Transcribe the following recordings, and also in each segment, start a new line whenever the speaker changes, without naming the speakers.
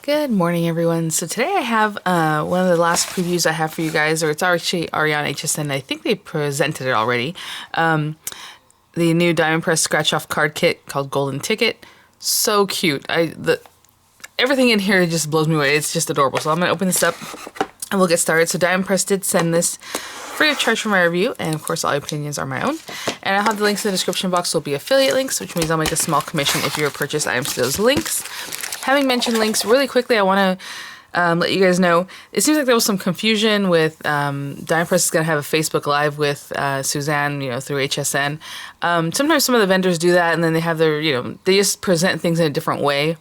Good morning, everyone. So today I have one of the last previews I have for you guys, or it's actually already on HSN. I think they presented it already. The new Diamond Press Scratch Off card kit called Golden Ticket. So cute. Everything in here just blows me away. It's just adorable. So I'm going to open this up and we'll get started. So Diamond Press did send this free of charge for my review, and of course all opinions are my own. And I'll have the links in the description box. Will be affiliate links, which means I'll make a small commission if you purchase items to those links. Having mentioned links, really quickly, I want to let you guys know, it seems like there was some confusion with Diamond Press is going to have a Facebook Live with Suzanne, through HSN. Sometimes some of the vendors do that, and then they have their, they just present things in a different way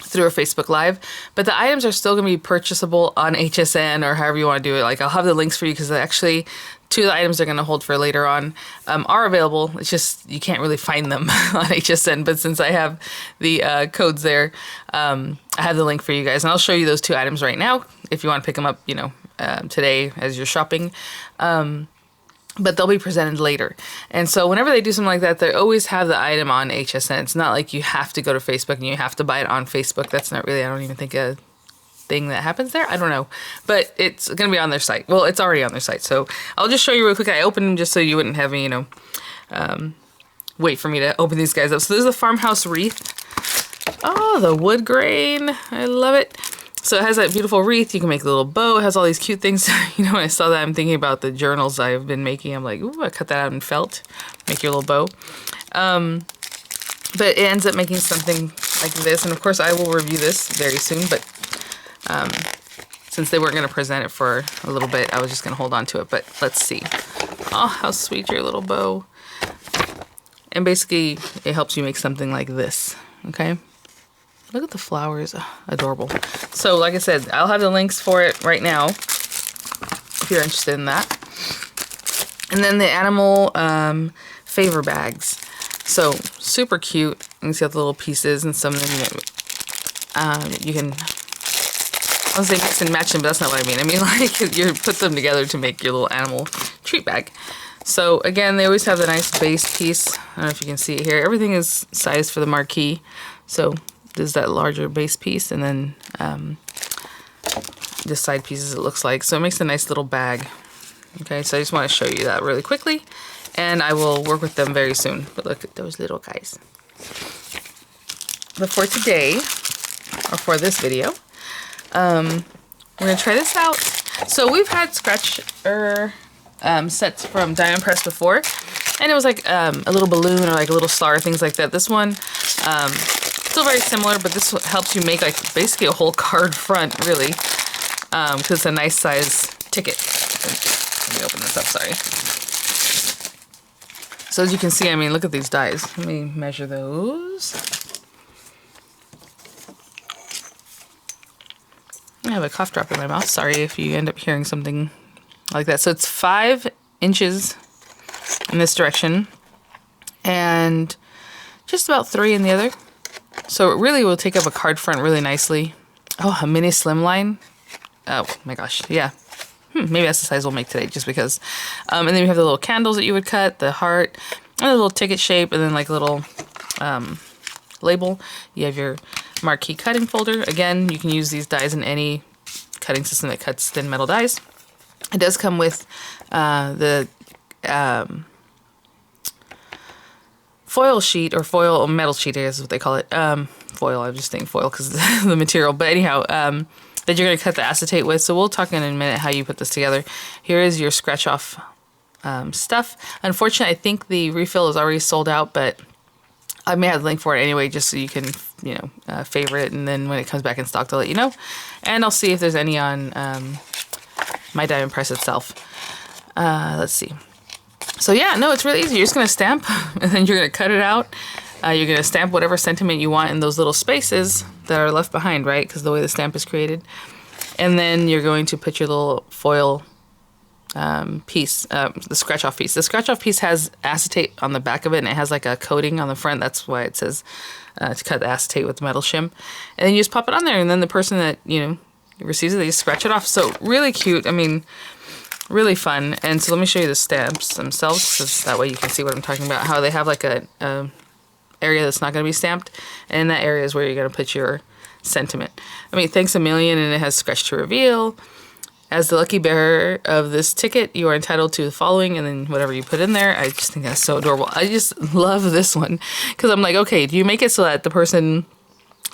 through a Facebook Live, but the items are still going to be purchasable on HSN or however you want to do it. Like, I'll have the links for you because actually two of the items they're going to hold for later on are available. It's just you can't really find them on HSN, but since I have the codes there, I have the link for you guys, and I'll show you those two items right now if you want to pick them up, today as you're shopping. But they'll be presented later. And so whenever they do something like that, they always have the item on HSN. It's not like you have to go to Facebook and you have to buy it on Facebook. That's not really, I don't even think, a thing that happens there. I don't know. But it's going to be on their site. Well, it's already on their site. So I'll just show you real quick. I opened them just so you wouldn't have me, wait for me to open these guys up. So this is the Farmhouse wreath. Oh, the wood grain. I love it. So it has that beautiful wreath. You can make a little bow. It has all these cute things. When I saw that, I'm thinking about the journals I've been making. I'm like, ooh, I cut that out in felt. Make your little bow. But it ends up making something like this. And of course, I will review this very soon. But since they weren't going to present it for a little bit, I was just going to hold on to it. But let's see. Oh, how sweet your little bow. And basically, it helps you make something like this. Okay? Look at the flowers. Oh, adorable. So, like I said, I'll have the links for it right now if you're interested in that. And then the animal favor bags. So, super cute. You can see all the little pieces and some of them you can, I was saying mix and match them, but that's not what I mean. I mean, like, you put them together to make your little animal treat bag. So, again, they always have the nice base piece. I don't know if you can see it here. Everything is sized for the marquee. So, there's that larger base piece, and then the side pieces it looks like. So it makes a nice little bag. Okay, so I just want to show you that really quickly, and I will work with them very soon. But look at those little guys. But for today, or for this video, we're going to try this out. So we've had scratcher sets from Diamond Press before, and it was like a little balloon or like a little star, things like that. This one, still very similar, but this helps you make like basically a whole card front, really, because it's a nice size ticket. Let me open this up, sorry. So as you can see, I mean, look at these dies. Let me measure those. I have a cough drop in my mouth. Sorry if you end up hearing something like that. So it's 5 inches in this direction and just about 3 in the other. So it really will take up a card front really nicely. Oh, a mini slimline. Oh my gosh, yeah. Maybe that's the size we'll make today, just because. And then you have the little candles that you would cut, the heart, and a little ticket shape, and then like a little label. You have your marquee cutting folder. Again, you can use these dies in any cutting system that cuts thin metal dies. It does come with the foil sheet, or foil metal sheet, I guess is what they call it. Foil, I'm just saying foil because of the material. But anyhow, that you're going to cut the acetate with. So we'll talk in a minute how you put this together. Here is your scratch off stuff. Unfortunately, I think the refill is already sold out, but I may have the link for it anyway, just so you can, favorite it. And then when it comes back in stock, I'll let you know. And I'll see if there's any on my Diamond Press itself. Let's see. So yeah, no, it's really easy. You're just going to stamp, and then you're going to cut it out. You're going to stamp whatever sentiment you want in those little spaces that are left behind, right? Because the way the stamp is created. And then you're going to put your little foil piece, the scratch-off piece. The scratch-off piece has acetate on the back of it, and it has like a coating on the front. That's why it says to cut the acetate with the metal shim. And then you just pop it on there, and then the person that, receives it, they just scratch it off. So really cute. I mean, really fun. And so let me show you the stamps themselves, because that way you can see what I'm talking about. How they have like a area that's not going to be stamped, and in that area is where you're going to put your sentiment. I mean, thanks a million, and it has scratch to reveal. As the lucky bearer of this ticket, you are entitled to the following, and then whatever you put in there. I just think that's so adorable. I just love this one because I'm like, okay, do you make it so that the person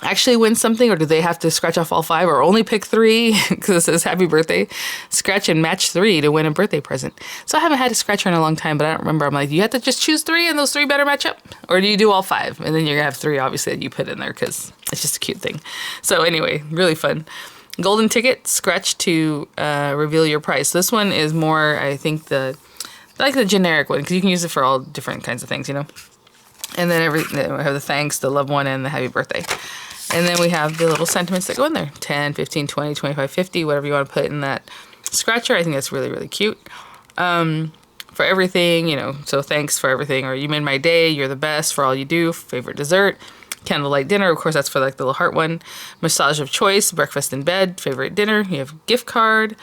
actually win something, or do they have to scratch off all 5 or only pick 3 because it says happy birthday? Scratch and match 3 to win a birthday present. So I haven't had a scratcher in a long time, but I don't remember. I'm like, you have to just choose 3 and those 3 better match up, or do you do all 5 and then you're gonna have 3 obviously that you put in there because it's just a cute thing. So anyway, really fun. Golden ticket, scratch to reveal your price. This one is more, I think, the generic one because you can use it for all different kinds of things, you know. And then we have the thanks, the loved one, and the happy birthday. And then we have the little sentiments that go in there. 10, 15, 20, 25, 50, whatever you want to put in that scratcher. I think that's really, really cute. For everything, you know, so thanks for everything. Or you made my day, you're the best for all you do. Favorite dessert. Candlelight dinner, of course, that's for like the little heart one. Massage of choice, breakfast in bed, favorite dinner. You have gift card,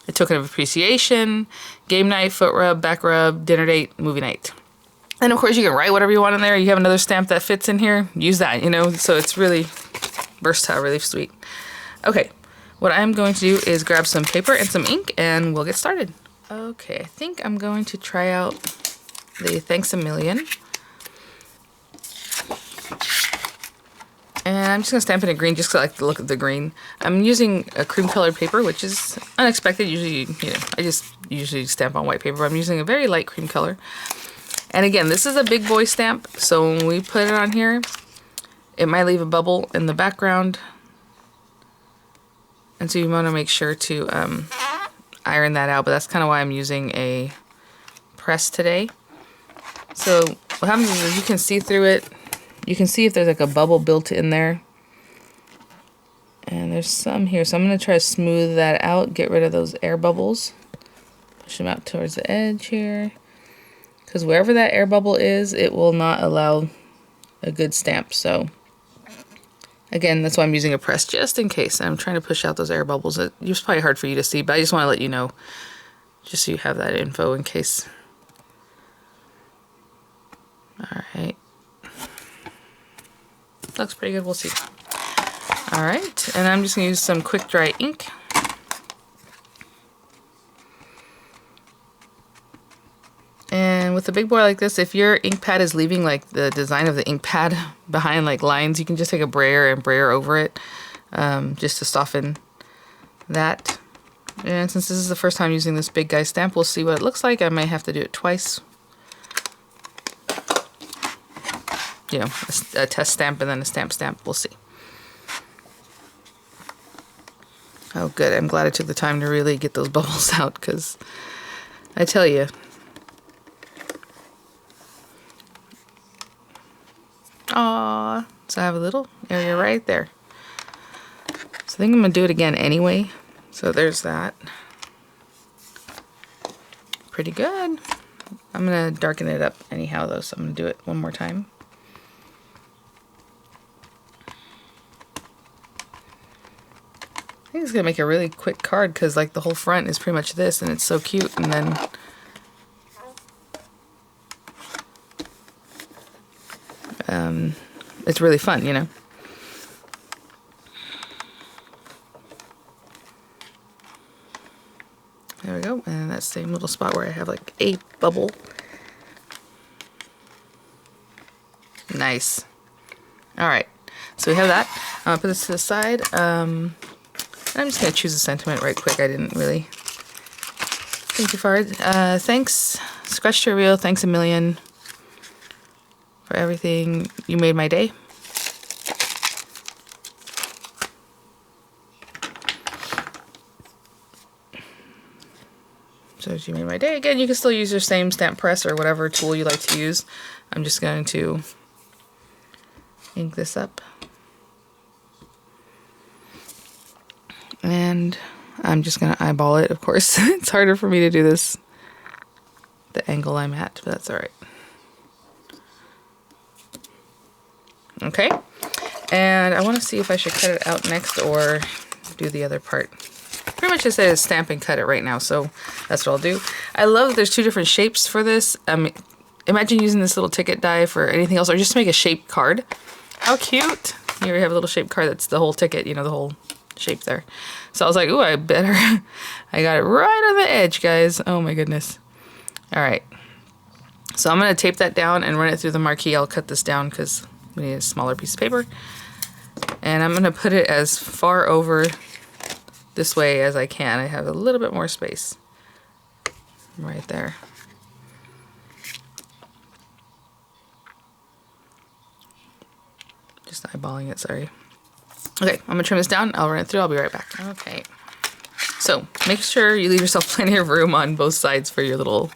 a token of appreciation, game night, foot rub, back rub, dinner date, movie night. And of course, you can write whatever you want in there. You have another stamp that fits in here, use that, you know. So it's really versatile, really sweet. Okay, what I'm going to do is grab some paper and some ink, and we'll get started. Okay, I think I'm going to try out the Thanks a Million. And I'm just going to stamp it in green just because I like the look of the green. I'm using a cream colored paper, which is unexpected. Usually, you know, I just usually stamp on white paper, but I'm using a very light cream color. And again, this is a big boy stamp, so when we put it on here, it might leave a bubble in the background. And so you want to make sure to iron that out, but that's kind of why I'm using a press today. So what happens is you can see through it. You can see if there's like a bubble built in there. And there's some here. So I'm going to try to smooth that out, get rid of those air bubbles. Push them out towards the edge here. Because wherever that air bubble is, it will not allow a good stamp. So again, that's why I'm using a press just in case. I'm trying to push out those air bubbles. It's probably hard for you to see, but I just want to let you know, just so you have that info in case. All right. Looks pretty good. We'll see. All right, and I'm just going to use some quick dry ink. And with a big boy like this, if your ink pad is leaving like the design of the ink pad behind like lines, you can just take a brayer and brayer over it just to soften that. And since this is the first time using this big guy stamp, we'll see what it looks like. I might have to do it twice. You know, a test stamp and then a stamp. We'll see. Oh, good. I'm glad I took the time to really get those bubbles out because I tell you. Aww. So I have a little area right there. So I think I'm going to do it again anyway. So there's that. Pretty good. I'm going to darken it up anyhow though, so I'm going to do it one more time. I think it's going to make a really quick card because like the whole front is pretty much this and it's so cute. And then it's really fun, you know. There we go. And that same little spot where I have like a bubble. Nice. All right. So we have that. I'm going to put this to the side. I'm just going to choose a sentiment right quick. I didn't really think too far. Thanks, Scratch to Reveal. Thanks a million for everything. You made my day. So you made my day. Again, you can still use your same stamp press or whatever tool you like to use. I'm just going to ink this up. And I'm just going to eyeball it, of course. It's harder for me to do this the angle I'm at, but that's all right. Okay. And I want to see if I should cut it out next or do the other part. Pretty much just say stamp and cut it right now, so that's what I'll do. I love that there's two different shapes for this. Imagine using this little ticket die for anything else, or just make a shaped card. How cute! Here we have a little shaped card that's the whole ticket, you know, the whole shape there. So I was like, ooh, I better. I got it right on the edge, guys. Oh my goodness. All right. So I'm going to tape that down and run it through the marquee. I'll cut this down because we need a smaller piece of paper. And I'm going to put it as far over this way as I can. I have a little bit more space right there. Just eyeballing it, sorry. Okay, I'm gonna trim this down. I'll run it through. I'll be right back. Okay. So make sure you leave yourself plenty of room on both sides for your little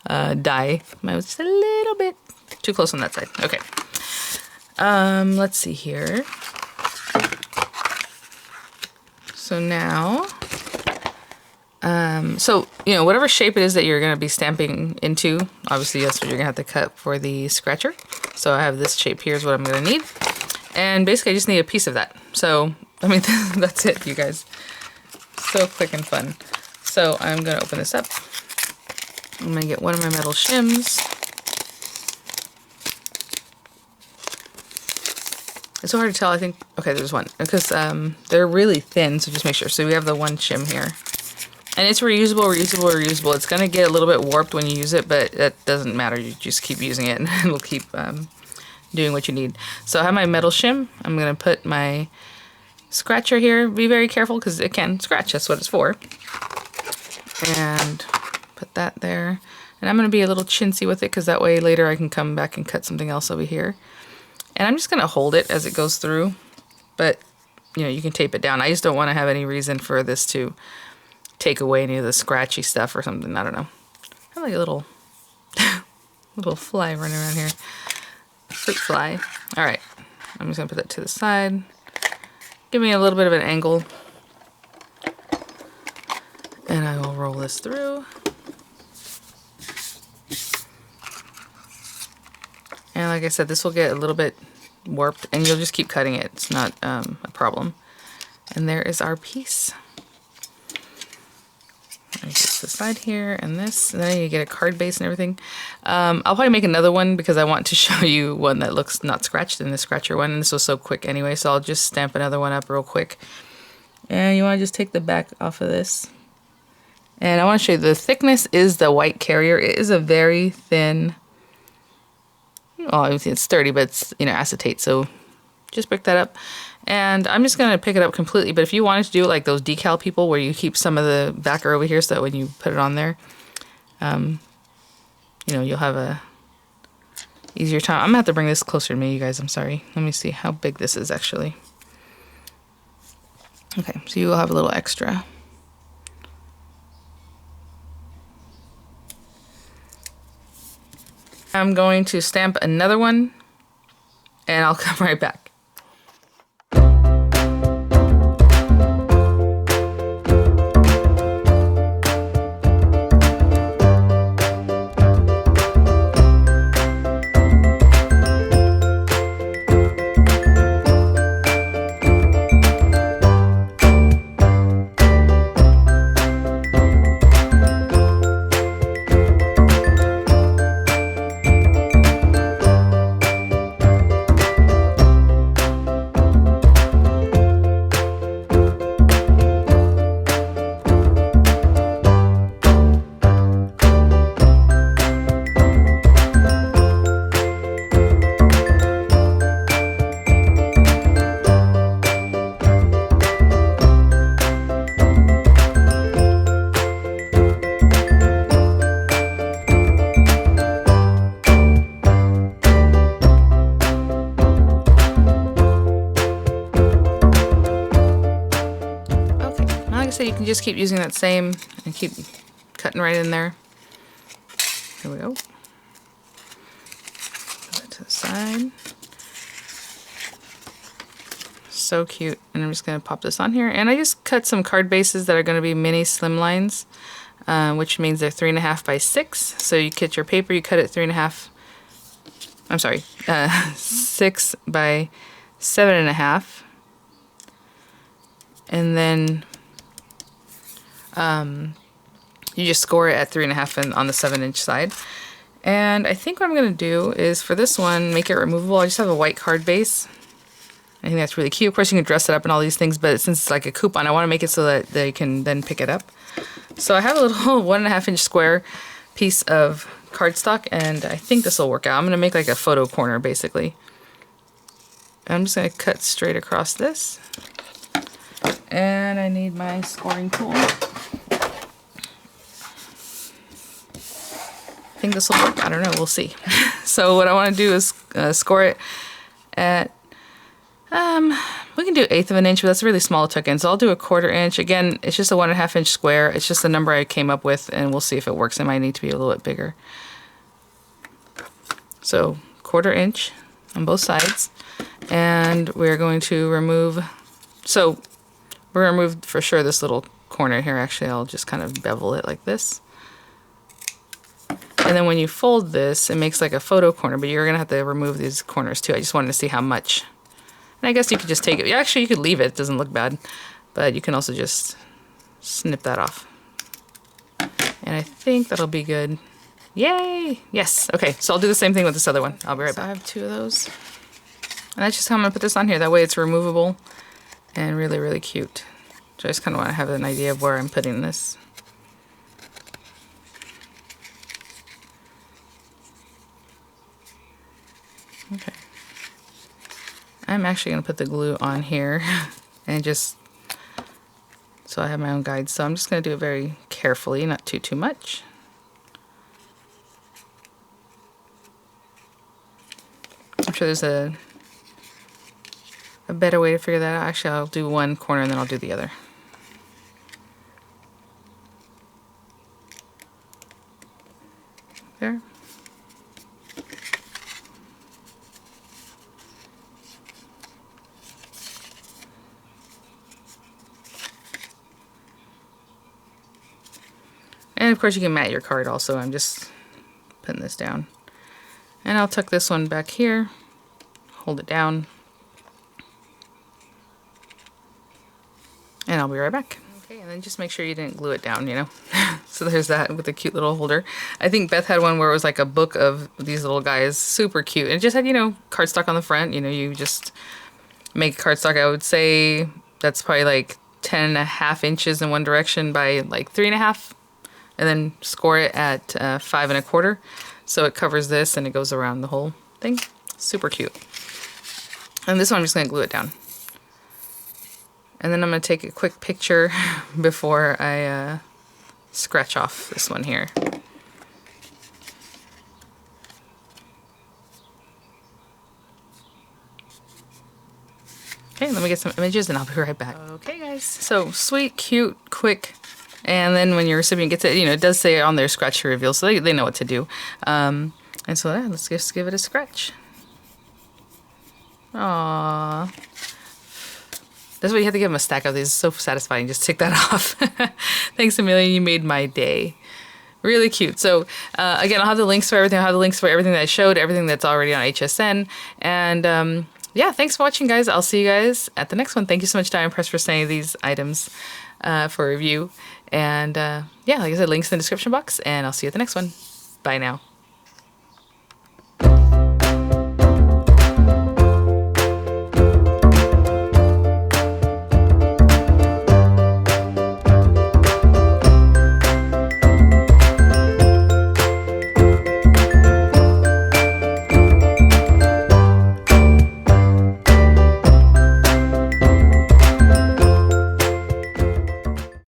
die. Mine was just a little bit too close on that side. Okay. Let's see here. So now, so, you know, whatever shape it is that you're going to be stamping into, obviously that's what you're going to have to cut for the scratcher. So I have this shape here is what I'm going to need. And basically I just need a piece of that. So, I mean, that's it, you guys. So quick and fun. So I'm going to open this up. I'm going to get one of my metal shims. It's so hard to tell, I think. Okay, there's one. Because they're really thin, so just make sure. So we have the one shim here. And it's reusable, reusable, reusable. It's going to get a little bit warped when you use it, but that doesn't matter. You just keep using it and it'll keep doing what you need. So I have my metal shim. I'm going to put my scratcher here. Be very careful because it can scratch. That's what it's for. And put that there. And I'm going to be a little chintzy with it because that way later I can come back and cut something else over here. And I'm just going to hold it as it goes through. But, you know, you can tape it down. I just don't want to have any reason for this to take away any of the scratchy stuff or something. I don't know. I have like a little, little fly running around here. Fruit fly. All right. I'm just going to put that to the side. Give me a little bit of an angle. And I will roll this through. And like I said, this will get a little bit warped and you'll just keep cutting it. It's not a problem. And there is our piece. I get the side here and this, and then you get a card base and everything. I'll probably make another one because I want to show you one that looks not scratched in the scratcher one, and this was so quick anyway, so I'll just stamp another one up real quick. And you want to just take the back off of this. And I want to show you the thickness is the white carrier. It is a very thin, well, obviously it's sturdy, but it's, you know, acetate, so just pick that up. And I'm just going to pick it up completely, but if you wanted to do it like those decal people where you keep some of the backer over here so that when you put it on there, you know, you'll have a easier time. I'm going to have to bring this closer to me, you guys. I'm sorry. Let me see how big this is actually. Okay, so you will have a little extra. I'm going to stamp another one and I'll come right back. So you can just keep using that same and keep cutting right in there. Here we go. Put that to the side. So cute. And I'm just going to pop this on here. And I just cut some card bases that are going to be mini slim lines, which means they're 3.5 by 6. So you get your paper, you cut it 3.5. I'm sorry, 6 by 7.5. And then you just score it at 3.5 and on the 7-inch side. And I think what I'm going to do is for this one, make it removable. I just have a white card base. I think that's really cute. Of course, you can dress it up and all these things, but since it's like a coupon, I want to make it so that they can then pick it up. So I have a little 1.5-inch square piece of cardstock, and I think this will work out. I'm going to make like a photo corner, basically. I'm just going to cut straight across this. And I need my scoring tool. I think this will work. I don't know. We'll see. So what I want to do is score it at, we can do 1/8 of an inch, but that's really small to tuck in. So I'll do 1/4 inch. Again, it's just a 1.5-inch square. It's just the number I came up with, and we'll see if it works. It might need to be a little bit bigger. So 1/4 inch on both sides. And we're going to remove, so we're going to remove for sure this little corner here. Actually, I'll just kind of bevel it like this. And then when you fold this, it makes like a photo corner, but you're going to have to remove these corners too. I just wanted to see how much. And I guess you could just take it. Actually, you could leave it. It doesn't look bad. But you can also just snip that off. And I think that'll be good. Yay! Yes. Okay, so I'll do the same thing with this other one. I'll be right back. I have 2 of those. And that's just how I'm going to put this on here. That way it's removable and really, really cute. So I just kind of want to have an idea of where I'm putting this. Okay. I'm actually going to put the glue on here and just so I have my own guide. So I'm just going to do it very carefully, not too much. I'm sure there's a better way to figure that out. Actually, I'll do one corner and then I'll do the other. There. And of course you can mat your card also. I'm just putting this down. And I'll tuck this one back here, hold it down, and I'll be right back. Okay, and then just make sure you didn't glue it down, you know. So there's that with a cute little holder. I think Beth had one where it was like a book of these little guys, super cute. And it just had, you know, cardstock on the front. You know, you just make cardstock. I would say that's probably like 10.5 inches in one direction by like 3.5. And then score it at 5 1/4. So it covers this and it goes around the whole thing. Super cute. And this one I'm just going to glue it down. And then I'm going to take a quick picture before I scratch off this one here. Okay, let me get some images and I'll be right back. Okay guys, so sweet, cute, quick. And then when your recipient gets it, you know, it does say on there scratch to reveal, so they know what to do. And so yeah, let's just give it a scratch. Aww. That's why you have to give them a stack of these. It's so satisfying. Just take that off. Thanks, Amelia. You made my day. Really cute. So again, I'll have the links for everything. I'll have the links for everything that I showed, everything that's already on HSN. And yeah, thanks for watching, guys. I'll see you guys at the next one. Thank you so much, Diamond Press, for sending these items for review. And yeah, like I said, links in the description box, and I'll see you at the next one. Bye now.